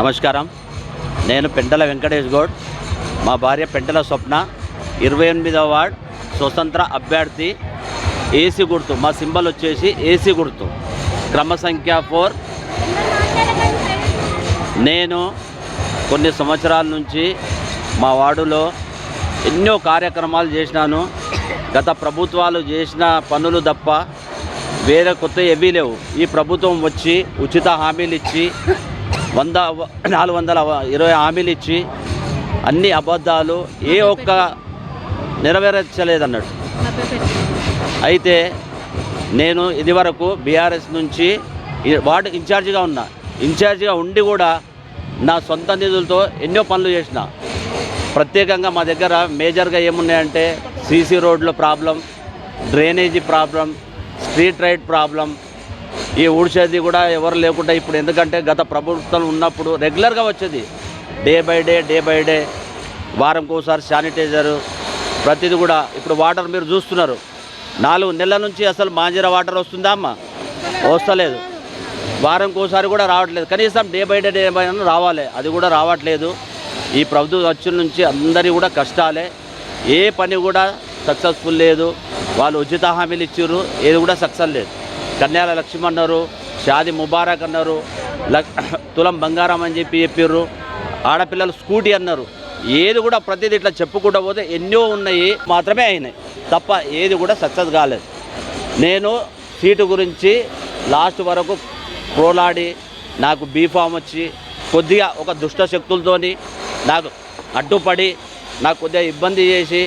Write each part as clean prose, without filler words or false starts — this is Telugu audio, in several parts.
నమస్కారం. నేను పెంటల వెంకటేష్ గౌడ్, మా భార్య పెంటల స్వప్న, 28వ వార్డ్ స్వతంత్ర అభ్యర్థి. ఏసీ గుర్తు, మా సింబల్ వచ్చేసి ఏసీ గుర్తు, క్రమ సంఖ్య 4. నేను కొన్ని సంవత్సరాల నుంచి మా వార్డులో ఎన్నో కార్యక్రమాలు చేసినాను. గత ప్రభుత్వాలు చేసిన పనులు తప్ప వేరే కొత్త ఏవీ లేవు. ఈ ప్రభుత్వం వచ్చి ఉచిత హామీలు ఇచ్చి 420 హామీలు ఇచ్చి అన్ని అబద్ధాలు, ఏ ఒక్క నెరవేర్చలేదన్నట్టు. అయితే నేను ఇదివరకు బీఆర్ఎస్ నుంచి వార్డు ఇన్ఛార్జిగా ఉన్నా. ఇన్ఛార్జిగా ఉండి కూడా నా సొంత నిధులతో ఎన్నో పనులు చేసిన. ప్రత్యేకంగా మా దగ్గర మేజర్గా ఏమున్నాయంటే సీసీ రోడ్ల problem, drainage problem, street light problem. ఈ ఊడ్చేది కూడా ఎవరు లేకుండా ఇప్పుడు, ఎందుకంటే గత ప్రభుత్వం ఉన్నప్పుడు రెగ్యులర్గా వచ్చేది, డే బై డే వారంకి ఒకసారి శానిటైజరు ప్రతిది కూడా. ఇప్పుడు వాటర్ మీరు చూస్తున్నారు, 4 నెలల నుంచి అసలు మాంజీరా వాటర్ వస్తుందా అమ్మ? వస్తలేదు. వారంకి ఒకసారి కూడా రావట్లేదు. కనీసం డే బై డే రావాలి, అది కూడా రావట్లేదు. ఈ ప్రభుత్వం వచ్చిన నుంచి అందరి కూడా కష్టాలే, ఏ పని కూడా సక్సెస్ఫుల్ లేదు. వాళ్ళు ఉచిత హామీలు ఇచ్చారు, ఏది కూడా సక్సెస్ లేదు. కన్యాల లక్ష్మి అన్నారు, షాది ముబారక్ అన్నారు, తులం బంగారం అని చెప్పారు, ఆడపిల్లలు స్కూటీ అన్నారు. ఏది కూడా ప్రతిదీ ఇట్లా చెప్పుకుంటూ పోతే ఎన్నో ఉన్నాయి, మాత్రమే అయినాయి తప్ప ఏది కూడా సక్సెస్ కాలేదు. నేను సీటు గురించి లాస్ట్ వరకు ప్రోలాడి నాకు బీఫామ్ వచ్చి కొద్దిగా ఒక దుష్ట శక్తులతోని నాకు అడ్డుపడి నాకు కొద్దిగా ఇబ్బంది చేసి,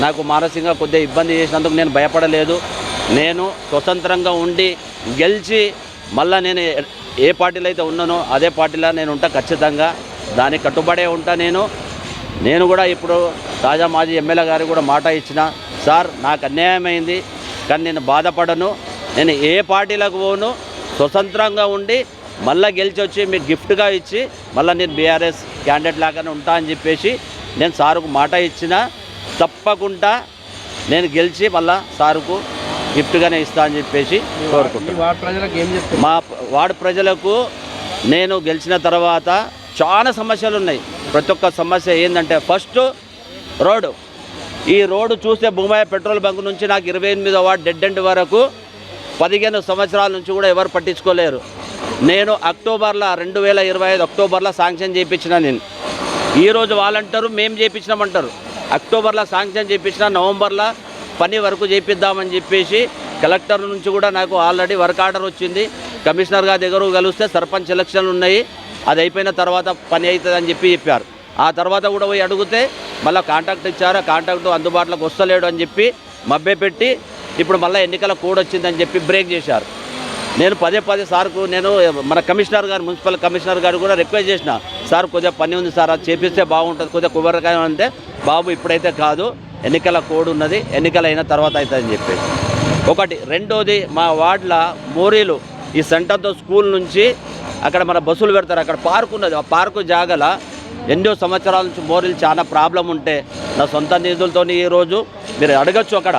నాకు మానసికంగా కొద్దిగా ఇబ్బంది చేసినందుకు నేను భయపడలేదు. నేను స్వతంత్రంగా ఉండి గెలిచి మళ్ళీ నేను ఏ పార్టీలో అయితే ఉన్నానో అదే పార్టీలో నేను ఉంటా, ఖచ్చితంగా దానికి కట్టుబడే ఉంటా. నేను కూడా ఇప్పుడు తాజా మాజీ ఎమ్మెల్యే గారికి కూడా మాట ఇచ్చిన, సార్ నాకు అన్యాయం అయింది కానీ నేను బాధపడను, నేను ఏ పార్టీలకు పోను, స్వతంత్రంగా ఉండి మళ్ళీ గెలిచి వచ్చి మీకు గిఫ్ట్గా ఇచ్చి మళ్ళీ నేను బీఆర్ఎస్ క్యాండిడేట్ లాగానే ఉంటా అని చెప్పేసి నేను సారుకు మాట ఇచ్చిన. తప్పకుండా నేను గెలిచి మళ్ళీ సారుకు గిఫ్ట్గానే ఇస్తా అని చెప్పేసి కోరుకుంటున్నాను. మా వార్డు ప్రజలకు నేను గెలిచిన తర్వాత చాలా సమస్యలు ఉన్నాయి. ప్రతి ఒక్క సమస్య ఏంటంటే, ఫస్ట్ రోడ్డు. ఈ రోడ్డు చూస్తే భూమయ్య పెట్రోల్ బంక్ నుంచి నాకు 28వ వార్డు డెడ్ ఎండ్ వరకు 15 సంవత్సరాల నుంచి కూడా ఎవరు పట్టించుకోలేరు. నేను అక్టోబర్లో 2025 అక్టోబర్లో శాంక్షన్ చేయించిన. నేను ఈరోజు వాళ్ళంటారు మేము చేయించినామంటారు. అక్టోబర్లో శాంక్షన్ చేయించిన, నవంబర్లో పని వరకు చేపిద్దామని చెప్పేసి కలెక్టర్ నుంచి కూడా నాకు ఆల్రెడీ వర్క్ ఆర్డర్ వచ్చింది. కమిషనర్ గారి దగ్గర కలిస్తే సర్పంచ్ ఎలక్షన్లు ఉన్నాయి, అది అయిపోయిన తర్వాత పని అవుతుందని చెప్పారు. ఆ తర్వాత కూడా పోయి అడిగితే మళ్ళీ కాంటాక్ట్ ఇచ్చారు, కాంటాక్ట్ అందుబాటులోకి వస్తలేడు అని చెప్పి మభ్య పెట్టి ఇప్పుడు మళ్ళీ ఎన్నికల కోడ్ వచ్చిందని చెప్పి బ్రేక్ చేశారు. నేను పదే సార్కు నేను మన కమిషనర్ గారు, మున్సిపల్ కమిషనర్ గారు కూడా రిక్వెస్ట్ చేసిన, సార్ కొద్దిగా పని ఉంది సార్, అది చేపిస్తే బాగుంటుంది, కొద్దిగా కుబరకాయ అంటే, బాబు ఇప్పుడైతే కాదు, ఎన్నికల కోడ్ ఉన్నది, ఎన్నికలు అయిన తర్వాత అవుతుందని చెప్పేసి ఒకటి. రెండోది, మా వార్డులో మోరీలు, ఈ సెంటర్తో స్కూల్ నుంచి అక్కడ మన బస్సులు పెడతారు, అక్కడ పార్క్ ఉన్నది. ఆ పార్కు జాగల ఎన్నో సంవత్సరాల నుంచి మోరీలు చాలా ప్రాబ్లం ఉంటే నా సొంత నిధులతో ఈరోజు మీరు అడగచ్చు, అక్కడ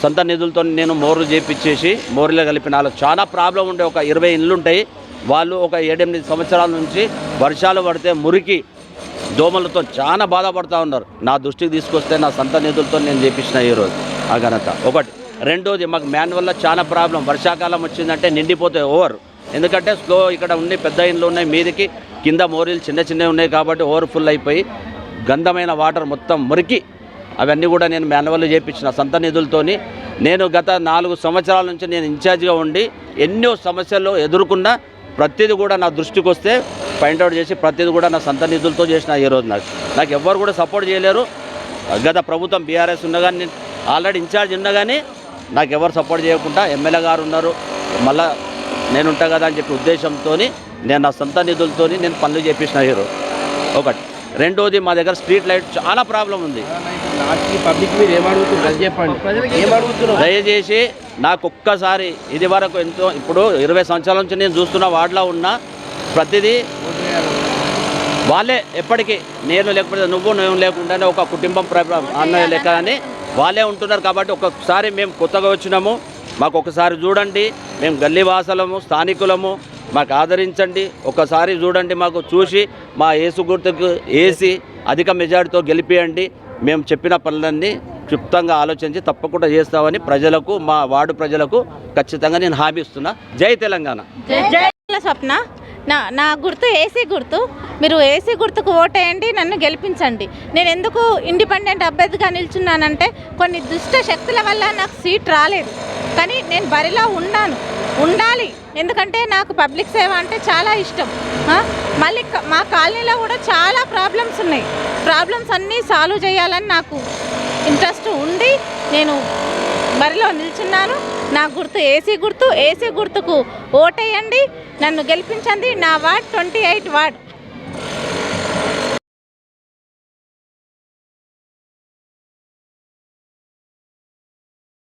సొంత నిధులతో నేను మోర్లు చేపించేసి మోరీలో కలిపి నాలుగు చాలా ప్రాబ్లం ఉండే ఒక 20 ఇళ్ళు ఉంటాయి. వాళ్ళు ఒక 7-8 సంవత్సరాల నుంచి వర్షాలు పడితే మురికి దోమలతో చాలా బాధపడుతూ ఉన్నారు. నా దృష్టికి తీసుకొస్తే నా సొంత నిధులతో నేను చేపించిన ఈరోజు ఆ ఘనత ఒకటి. రెండోది, మాకు మాన్యువల్లో చాలా ప్రాబ్లం. వర్షాకాలం వచ్చిందంటే నిండిపోతాయి ఓవర్, ఎందుకంటే స్లో ఇక్కడ ఉన్నాయి, పెద్ద ఇండ్లు ఉన్నాయి, మీదికి కింద మోరీలు చిన్నవి ఉన్నాయి కాబట్టి ఓవర్ ఫుల్ అయిపోయి గంధమైన వాటర్ మొత్తం మురికి, అవన్నీ కూడా నేను మాన్యువల్లో చేయించిన సొంత నిధులతోని. నేను గత 4 సంవత్సరాల నుంచి నేను ఇన్ఛార్జ్గా ఉండి ఎన్నో సమస్యలు ఎదుర్కొన్న, ప్రతిదీ కూడా నా దృష్టికి వస్తే పాయింట్అవుట్ చేసి ప్రతిదీ కూడా నా సొంత నిధులతో చేసిన. ఈరోజు నాకు ఎవ్వరు కూడా సపోర్ట్ చేయలేరు. గత ప్రభుత్వం బీఆర్ఎస్ ఉన్నగాని, నేను ఆల్రెడీ ఇన్ఛార్జ్ ఉన్నగాని నాకు ఎవరు సపోర్ట్ చేయకుండా ఎమ్మెల్యే గారు ఉన్నారు, మళ్ళీ నేను ఉంటా కదా అని చెప్పి ఉద్దేశంతో నేను నా సొంత నిధులతో నేను పనులు చేపించిన ఈరోజు ఒకటి. రెండోది, మా దగ్గర స్ట్రీట్ లైట్ చాలా ప్రాబ్లం ఉంది. దయచేసి నాకు ఒక్కసారి, ఇది వరకు ఎంతో, ఇప్పుడు 20 సంవత్సరాల నుంచి నేను చూస్తున్న వార్డులో ఉన్న ప్రతిదీ వాళ్ళే, ఎప్పటికీ నేను లేకపోతే నేను లేకుండానే ఒక కుటుంబం అన్న లెక్క అని వాళ్ళే ఉంటున్నారు. కాబట్టి ఒక్కొక్కసారి మేము కొత్తగా వచ్చినాము, మాకు ఒకసారి చూడండి, మేము గల్లీవాసులము, స్థానికులము, మాకు ఆదరించండి. ఒకసారి చూడండి, మాకు చూసి మా యేసు గుర్తుకు వేసి అధిక మెజారిటీతో గెలిపియండి. మేము చెప్పిన పనులన్నీ క్లుప్తంగా ఆలోచించి తప్పకుండా చేస్తామని ప్రజలకు, మా వార్డు ప్రజలకు ఖచ్చితంగా నేను హామీ ఇస్తున్నా. జై తెలంగాణ. జై స్వప్న. నా గుర్తు ఏసీ గుర్తు. మీరు ఏసీ గుర్తుకు ఓటేయండి, నన్ను గెలిపించండి. నేను ఎందుకు ఇండిపెండెంట్ అభ్యర్థిగా నిల్చున్నానంటే కొన్ని దుష్ట శక్తుల వల్ల నాకు సీట్ రాలేదు, కానీ నేను బరిలో ఉండాలి. ఎందుకంటే నాకు పబ్లిక్ సేవ అంటే చాలా ఇష్టం. మళ్ళీ మా కాలనీలో కూడా చాలా ప్రాబ్లమ్స్ ఉన్నాయి. ప్రాబ్లమ్స్ అన్నీ సాల్వ్ చేయాలని నాకు ఇంట్రెస్ట్ ఉండి నేను బరిలో నిల్చున్నాను. నా గుర్తు ఏసీ గుర్తుకు ఓటేయండి, నన్ను గెలిపించండి. నా వార్డ్ 28 వార్డ్.